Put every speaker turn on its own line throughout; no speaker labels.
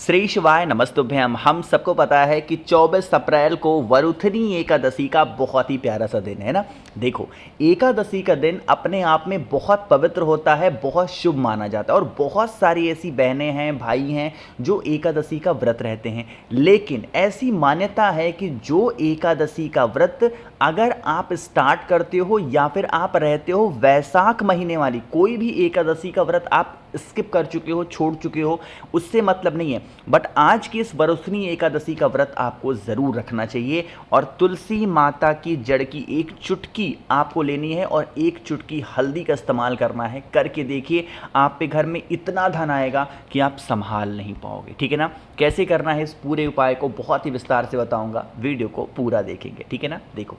श्री शिवाय नमस्तुभ्यम। हम सबको पता है कि 24 अप्रैल को वरुथनी एकादशी का बहुत ही प्यारा सा दिन है ना। देखो, एकादशी का दिन अपने आप में बहुत पवित्र होता है, बहुत शुभ माना जाता है और बहुत सारी ऐसी बहनें हैं, भाई हैं जो एकादशी का व्रत रहते हैं। लेकिन ऐसी मान्यता है कि जो एकादशी का व्रत अगर आप स्टार्ट करते हो या फिर आप रहते हो वैशाख महीने वाली कोई भी एकादशी का व्रत आप स्किप कर चुके हो, छोड़ चुके हो, उससे मतलब नहीं है। बट आज की इस वरुथनी एकादशी का व्रत आपको ज़रूर रखना चाहिए और तुलसी माता की जड़ की एक चुटकी आपको लेनी है और एक चुटकी हल्दी का इस्तेमाल करना है। करके देखिए, आप पे घर में इतना धन आएगा कि आप संभाल नहीं पाओगे। ठीक है ना। कैसे करना है इस पूरे उपाय को बहुत ही विस्तार से बताऊंगा, वीडियो को पूरा देखेंगे। ठीक है ना। देखो,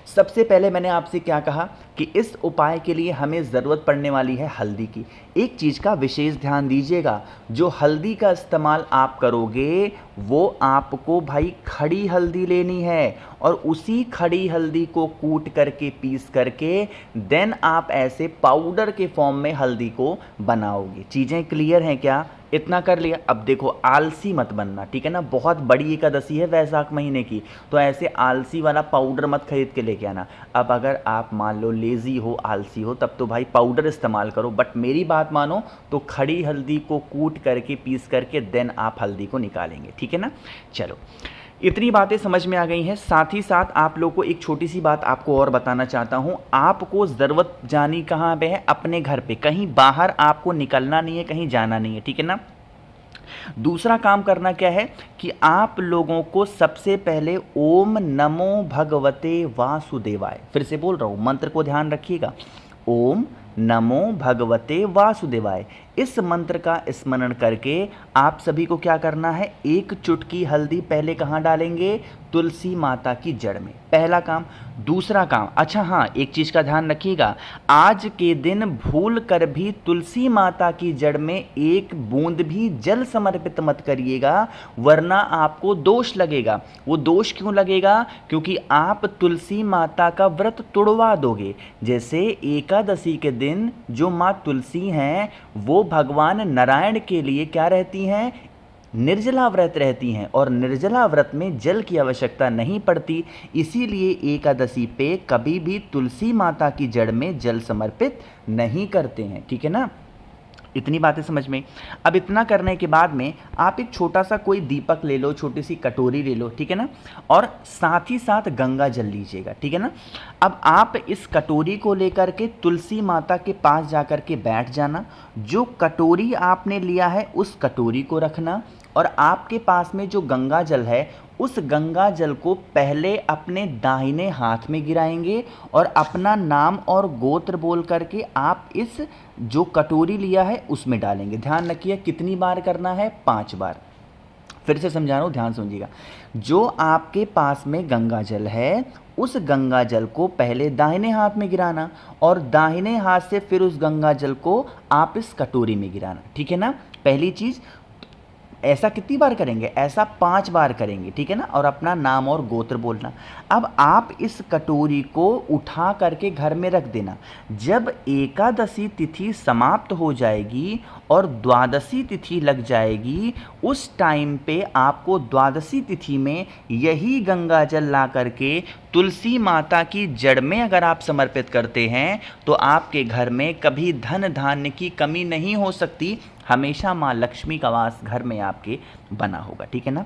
सबसे पहले मैंने आपसे क्या कहा कि इस उपाय के लिए हमें ज़रूरत पड़ने वाली है हल्दी की। एक चीज़ का विशेष ध्यान दीजिएगा, जो हल्दी का इस्तेमाल आप करोगे वो आपको भाई खड़ी हल्दी लेनी है और उसी खड़ी हल्दी को कूट करके पीस करके देन आप ऐसे पाउडर के फॉर्म में हल्दी को बनाओगे। चीज़ें क्लियर हैं क्या? इतना कर लिया। अब देखो, आलसी मत बनना, ठीक है ना। बहुत बड़ी एकादशी है वैशाख महीने की, तो ऐसे आलसी वाला पाउडर मत खरीद के लेके आना। अब अगर आप मान लो लेज़ी हो, आलसी हो, तब तो भाई पाउडर इस्तेमाल करो। बट मेरी बात मानो तो खड़ी हल्दी को कूट करके पीस करके देन आप हल्दी को निकालेंगे। ठीक है ना। चलो, इतनी बातें समझ में आ गई हैं। साथ ही साथ आप लोगों को एक छोटी सी बात आपको और बताना चाहता हूं। आपको ज़रूरत जानी कहाँ पे है? अपने घर पे, कहीं बाहर आपको निकलना नहीं है, कहीं जाना नहीं है। ठीक है ना। दूसरा काम करना क्या है कि आप लोगों को सबसे पहले ओम नमो भगवते वासुदेवाय, फिर से बोल रहा हूं, मंत्र को ध्यान रखिएगा। ओम नमो भगवते वासुदेवाय, इस मंत्र का स्मरण करके आप सभी को क्या करना है? एक चुटकी हल्दी पहले कहाँ डालेंगे? तुलसी माता की जड़ में। पहला काम। दूसरा काम, अच्छा हाँ, एक चीज़ का ध्यान रखिएगा, आज के दिन भूल कर भी तुलसी माता की जड़ में एक बूंद भी जल समर्पित मत करिएगा, वरना आपको दोष लगेगा। वो दोष क्यों लगेगा? क्योंकि आप तुलसी माता का व्रत तोड़वा दोगे। जैसे एकादशी के दिन जो माँ तुलसी हैं वो भगवान नारायण के लिए क्या रहती हैं? निर्जला व्रत रहती हैं और निर्जला व्रत में जल की आवश्यकता नहीं पड़ती। इसीलिए एकादशी पे कभी भी तुलसी माता की जड़ में जल समर्पित नहीं करते हैं। ठीक है ना। इतनी बातें समझ में। अब इतना करने के बाद में आप एक छोटा सा कोई दीपक ले लो, छोटी सी कटोरी ले लो, ठीक है ना, और साथ ही साथ गंगा जल लीजिएगा। ठीक है ना। अब आप इस कटोरी को लेकर के तुलसी माता के पास जाकर के बैठ जाना। जो कटोरी आपने लिया है उस कटोरी को रखना और आपके पास में जो गंगा जल है उस गंगा जल को पहले अपने दाहिने हाथ में गिराएंगे और अपना नाम और गोत्र बोल करके आप इस जो कटोरी लिया है उसमें डालेंगे। ध्यान रखिए कितनी बार करना है? 5 बार। फिर से समझा रहा हूँ, ध्यान सुनिएगा। जो आपके पास में गंगा जल है उस गंगा जल को पहले दाहिने हाथ में गिराना और दाहिने हाथ से फिर उस गंगा जल को आप इस कटोरी में गिराना। ठीक है ना। पहली चीज़, ऐसा कितनी बार करेंगे? ऐसा 5 बार करेंगे। ठीक है ना। और अपना नाम और गोत्र बोलना। अब आप इस कटोरी को उठा करके घर में रख देना। जब एकादशी तिथि समाप्त हो जाएगी और द्वादशी तिथि लग जाएगी, उस टाइम पे आपको द्वादशी तिथि में यही गंगा जल ला करके तुलसी माता की जड़ में अगर आप समर्पित करते हैं तो आपके घर में कभी धन धान्य की कमी नहीं हो सकती। हमेशा माँ लक्ष्मी का वास घर में आपके बना होगा। ठीक है ना।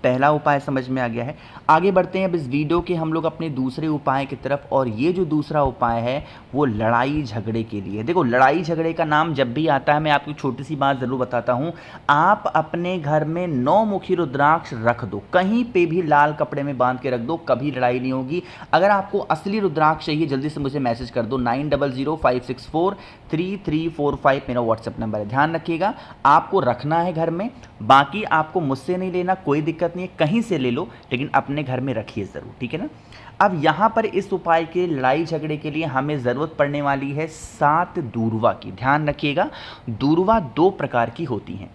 पहला उपाय समझ में आ गया है। आगे बढ़ते हैं अब इस वीडियो के हम लोग अपने दूसरे उपाय की तरफ, और ये जो दूसरा उपाय है वो लड़ाई झगड़े के लिए। देखो, लड़ाई झगड़े का नाम जब भी आता है मैं आपको छोटी सी बात ज़रूर बताता हूँ। आप अपने घर में 9 मुखी रुद्राक्ष रख दो, कहीं पे भी लाल कपड़े में बांध के रख दो, कभी लड़ाई नहीं होगी। अगर आपको असली रुद्राक्ष चाहिए जल्दी से मुझे मैसेज कर दो। 9005643345 मेरा व्हाट्सएप नंबर है। ध्यान रखिएगा, आपको रखना है घर में। बाकी आपको मुझसे नहीं लेना, कोई दिक्कत नहीं है, कहीं से ले लो, लेकिन अपने घर में रखिए ज़रूर। ठीक है ना। अब यहाँ पर इस उपाय के लड़ाई झगड़े के लिए हमें ज़रूरत पड़ने वाली है 7 दूर्वा की। ध्यान रखिएगा, दूर्वा 2 प्रकार की होती हैं।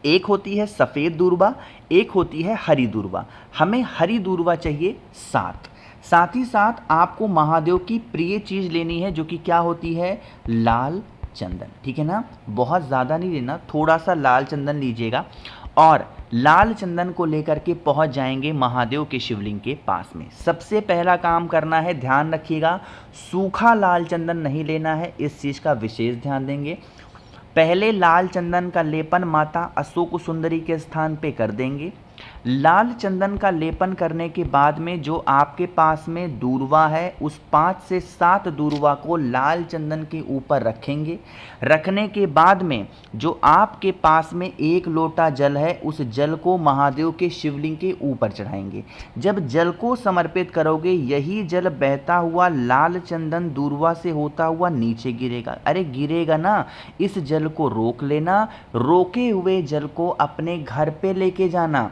एक होती है सफ़ेद दूर्वा, एक होती है हरी दूर्वा। हमें हरी दूर्वा चाहिए 7। साथ ही साथ आपको महादेव की प्रिय चीज़ लेनी है जो कि क्या होती है? लाल चंदन, ठीक है ना। बहुत ज़्यादा नहीं लेना, थोड़ा सा लाल चंदन लीजिएगा और लाल चंदन को लेकर के पहुंच जाएंगे महादेव के शिवलिंग के पास में। सबसे पहला काम करना है, ध्यान रखिएगा, सूखा लाल चंदन नहीं लेना है, इस चीज़ का विशेष ध्यान देंगे। पहले लाल चंदन का लेपन माता अशोक सुंदरी के स्थान पे कर देंगे। लाल चंदन का लेपन करने के बाद में जो आपके पास में दूर्वा है, उस 5 से 7 दूर्वा को लाल चंदन के ऊपर रखेंगे। रखने के बाद में जो आपके पास में 1 लोटा जल है, उस जल को महादेव के शिवलिंग के ऊपर चढ़ाएंगे। जब जल को समर्पित करोगे, यही जल बहता हुआ लाल चंदन दूर्वा से होता हुआ नीचे गिरेगा। अरे गिरेगा ना, इस जल को रोक लेना, रोके हुए जल को अपने घर पे लेके जाना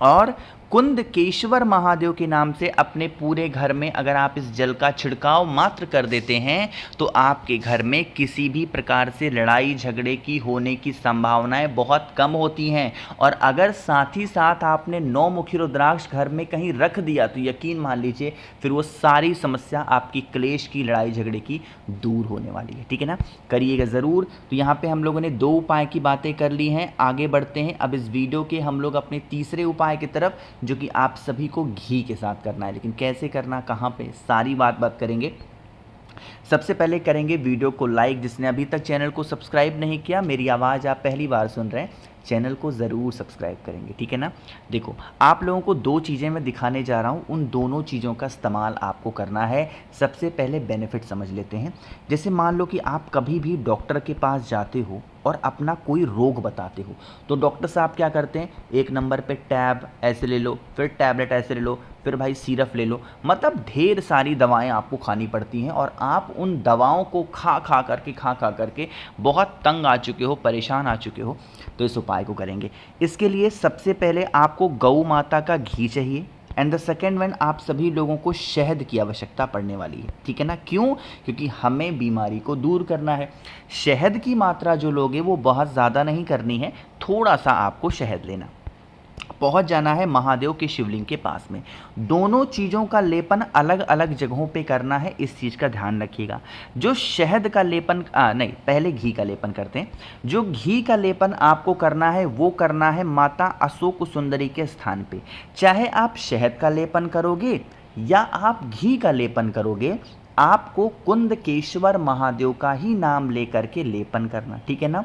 और कुंदकेश्वर महादेव के नाम से अपने पूरे घर में अगर आप इस जल का छिड़काव मात्र कर देते हैं तो आपके घर में किसी भी प्रकार से लड़ाई झगड़े की होने की संभावनाएं बहुत कम होती हैं। और अगर साथ ही साथ आपने 9 मुखी रुद्राक्ष घर में कहीं रख दिया तो यकीन मान लीजिए फिर वो सारी समस्या आपकी क्लेश की, लड़ाई झगड़े की दूर होने वाली है, ठीक है ना। करिएगा ज़रूर। तो यहाँ पे हम लोगों ने 2 उपाय की बातें कर ली हैं, आगे बढ़ते हैं। अब इस वीडियो के हम लोग अपने तीसरे उपाय की तरफ, जो कि आप सभी को घी के साथ करना है। लेकिन कैसे करना, कहाँ पे, सारी बात करेंगे। सबसे पहले करेंगे वीडियो को लाइक। जिसने अभी तक चैनल को सब्सक्राइब नहीं किया, मेरी आवाज़ आप पहली बार सुन रहे हैं, चैनल को ज़रूर सब्सक्राइब करेंगे, ठीक है ना। देखो, आप लोगों को 2 चीज़ें मैं दिखाने जा रहा हूँ, उन दोनों चीज़ों का इस्तेमाल आपको करना है। सबसे पहले बेनिफिट समझ लेते हैं। जैसे मान लो कि आप कभी भी डॉक्टर के पास जाते हो और अपना कोई रोग बताते हो, तो डॉक्टर साहब क्या करते हैं, 1 नंबर पे टैब ऐसे ले लो, फिर टैबलेट ऐसे ले लो, फिर भाई सिरप ले लो, मतलब ढेर सारी दवाएं आपको खानी पड़ती हैं और आप उन दवाओं को खा खा करके बहुत तंग आ चुके हो, परेशान आ चुके हो। तो इस उपाय को करेंगे। इसके लिए सबसे पहले आपको गौ माता का घी चाहिए एंड द सेकेंड वन, आप सभी लोगों को शहद की आवश्यकता पड़ने वाली है, ठीक है ना। क्यों? क्योंकि हमें बीमारी को दूर करना है। शहद की मात्रा जो लोगे वो बहुत ज़्यादा नहीं करनी है, थोड़ा सा आपको शहद लेना। पहुंच जाना है महादेव के शिवलिंग के पास में। दोनों चीज़ों का लेपन अलग अलग जगहों पे करना है, इस चीज़ का ध्यान रखिएगा। जो शहद का लेपन नहीं, पहले घी का लेपन करते हैं। जो घी का लेपन आपको करना है वो करना है माता अशोक सुंदरी के स्थान पे। चाहे आप शहद का लेपन करोगे या आप घी का लेपन करोगे, आपको कुंदकेश्वर महादेव का ही नाम लेकर के लेपन करना, ठीक है ना।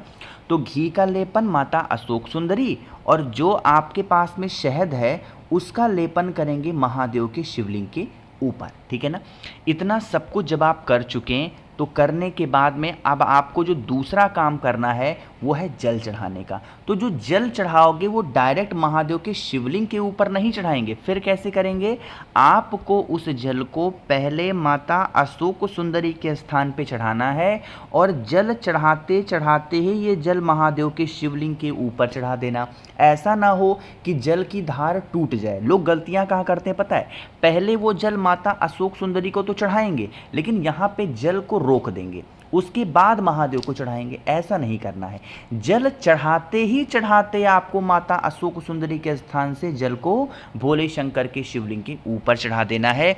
तो घी का लेपन माता अशोक सुंदरी और जो आपके पास में शहद है उसका लेपन करेंगे महादेव के शिवलिंग के ऊपर, ठीक है ना। इतना सब कुछ जब आप कर चुके हैं तो करने के बाद में अब आपको जो दूसरा काम करना है वो है जल चढ़ाने का। तो जो जल चढ़ाओगे वो डायरेक्ट महादेव के शिवलिंग के ऊपर नहीं चढ़ाएंगे, फिर कैसे करेंगे, आपको उस जल को पहले माता अशोक सुंदरी के स्थान पे चढ़ाना है और जल चढ़ाते चढ़ाते ही ये जल महादेव के शिवलिंग के ऊपर चढ़ा देना। ऐसा ना हो कि जल की धार टूट जाए। लोग गलतियां कहाँ करते हैं पता है, पहले वो जल माता अशोक सुंदरी को तो चढ़ाएंगे लेकिन यहाँ पे जल को रोक देंगे, उसके बाद महादेव को चढ़ाएंगे। ऐसा नहीं करना है। जल चढ़ाते ही चढ़ाते आपको माता अशोक सुंदरी के स्थान से जल को भोले शंकर के शिवलिंग के ऊपर चढ़ा देना है।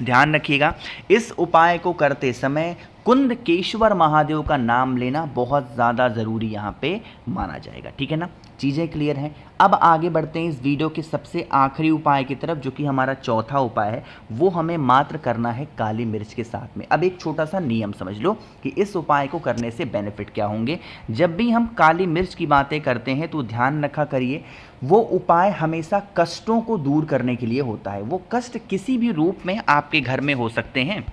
ध्यान रखिएगा, इस उपाय को करते समय कुंदकेश्वर महादेव का नाम लेना बहुत ज़्यादा ज़रूरी यहाँ पे माना जाएगा, ठीक है ना। चीज़ें क्लियर हैं। अब आगे बढ़ते हैं इस वीडियो के सबसे आखिरी उपाय की तरफ, जो कि हमारा चौथा उपाय है। वो हमें मात्र करना है काली मिर्च के साथ में। अब एक छोटा सा नियम समझ लो कि इस उपाय को करने से बेनिफिट क्या होंगे। जब भी हम काली मिर्च की बातें करते हैं तो ध्यान रखा करिए, वो उपाय हमेशा कष्टों को दूर करने के लिए होता है। वो कष्ट किसी भी रूप में आपके घर में हो सकते हैं।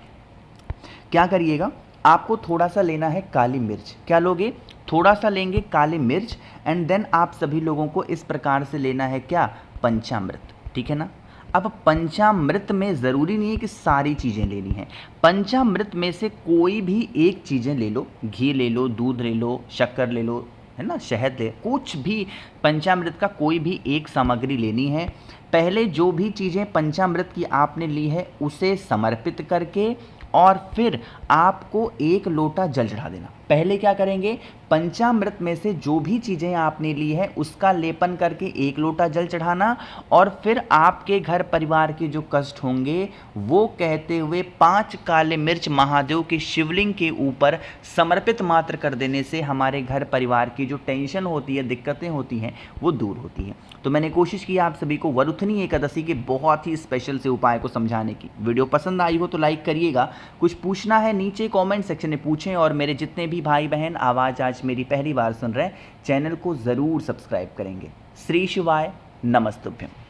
क्या करिएगा, आपको थोड़ा सा लेना है काली मिर्च। क्या लोगे, थोड़ा सा लेंगे काली मिर्च एंड देन आप सभी लोगों को इस प्रकार से लेना है क्या, पंचामृत, ठीक है ना। अब पंचामृत में ज़रूरी नहीं है कि सारी चीज़ें लेनी हैं। पंचामृत में से कोई भी एक चीज़ें ले लो, घी ले लो, दूध ले लो, शक्कर ले लो, है ना, शहद ले, कुछ भी पंचामृत का कोई भी एक सामग्री लेनी है। पहले जो भी चीज़ें पंचामृत की आपने ली है उसे समर्पित करके और फिर आपको 1 लोटा जल चढ़ा देना। पहले क्या करेंगे, पंचामृत में से जो भी चीज़ें आपने ली है उसका लेपन करके 1 लोटा जल चढ़ाना, और फिर आपके घर परिवार के जो कष्ट होंगे वो कहते हुए 5 काले मिर्च महादेव के शिवलिंग के ऊपर समर्पित मात्र कर देने से हमारे घर परिवार की जो टेंशन होती है, दिक्कतें होती हैं, वो दूर होती हैं। तो मैंने कोशिश की आप सभी को वरुथनी एकादशी के बहुत ही स्पेशल से उपाय को समझाने की। वीडियो पसंद आई हो तो लाइक करिएगा, कुछ पूछना है नीचे कमेंट सेक्शन में पूछें, और मेरे जितने भी भाई बहन आवाज़ आज मेरी पहली बार सुन रहे हैं, चैनल को ज़रूर सब्सक्राइब करेंगे। श्री शिवाय, नमस्तुभ्यम।